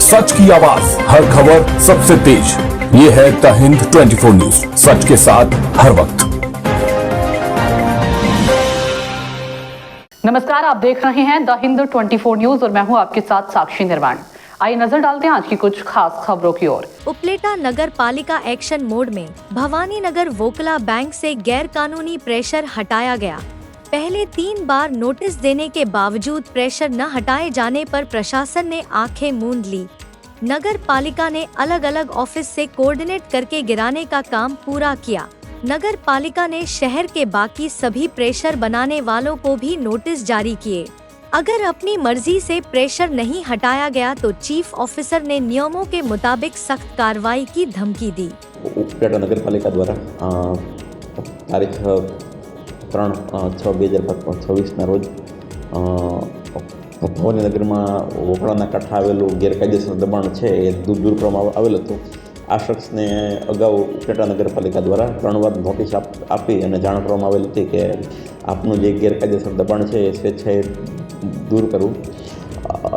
सच की आवाज, हर खबर सबसे तेज। ये है द हिंद 24 न्यूज, सच के साथ हर वक्त। नमस्कार, आप देख रहे हैं द हिंद 24 न्यूज और मैं हूं आपके साथ साक्षी निर्वाण। आइए नजर डालते हैं आज की कुछ खास खबरों की ओर। उपलेटा नगर पालिका एक्शन मोड में भवानी नगर वोकला बैंक से गैर कानूनी प्रेशर हटाया गया। पहले 3 बार नोटिस देने के बावजूद प्रेशर न हटाए जाने पर प्रशासन ने आंखें मूंद ली। नगर पालिका ने अलग अलग ऑफिस से कोऑर्डिनेट करके गिराने का काम पूरा किया। नगर पालिका ने शहर के बाकी सभी प्रेशर बनाने वालों को भी नोटिस जारी किए। अगर अपनी मर्जी से प्रेशर नहीं हटाया गया तो चीफ ऑफिसर ने नियमों के मुताबिक सख्त कार्रवाई की धमकी दी। ઉપલેટા નગરપાલિકા દ્વારા તારીખ 3/6/2026ના રોજ ભવાની નગરમાં વોકળાના કાંઠે આવેલું ગેરકાયદેસર દબાણ છે એ દૂર કરવામાં આવેલ હતું। આ શખ્સને અગાઉ ઉપલેટા નગરપાલિકા દ્વારા 3 વાર નોટિસ આપી અને જાણ કરવામાં આવેલ હતી કે આપનું જે ગેરકાયદેસર દબાણ છે એ સ્વેચ્છાએ દૂર કરવું।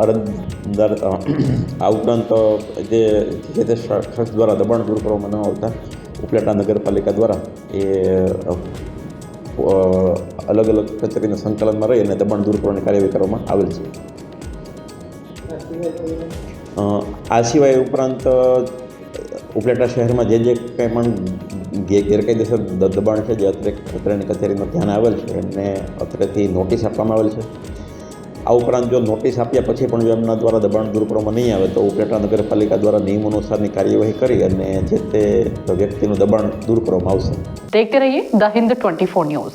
અરજદાર આ ઉપરાંત જે તે શખ્સ દ્વારા દબાણ દૂર કરવામાં ન આવતા ઉપલેટા નગરપાલિકા દ્વારા એ અલગ અલગ કચેરીના સંકલનમાં રહી અને દબાણ દૂર કરવાની કાર્યવાહી કરવામાં આવેલ છે। આ સિવાય ઉપરાંત ઉપલેટા શહેરમાં જે કંઈ પણ ગેરકાયદેસર દબાણ છે જે અત્રેની કચેરીમાં ધ્યાન આવેલ છે એમને અત્રેથી નોટિસ આપવામાં આવેલ છે। આ ઉપરાંત જો નોટિસ આપ્યા પછી પણ જો એમના દ્વારા દબાણ દૂર કરવામાં નહીં આવે તો ઉપલેટા નગરપાલિકા દ્વારા નિયમ અનુસારની કાર્યવાહી કરી અને જે તે વ્યક્તિનું દબાણ દૂર કરવામાં આવશે। देखते रहिए द हिंद 24 न्यूज।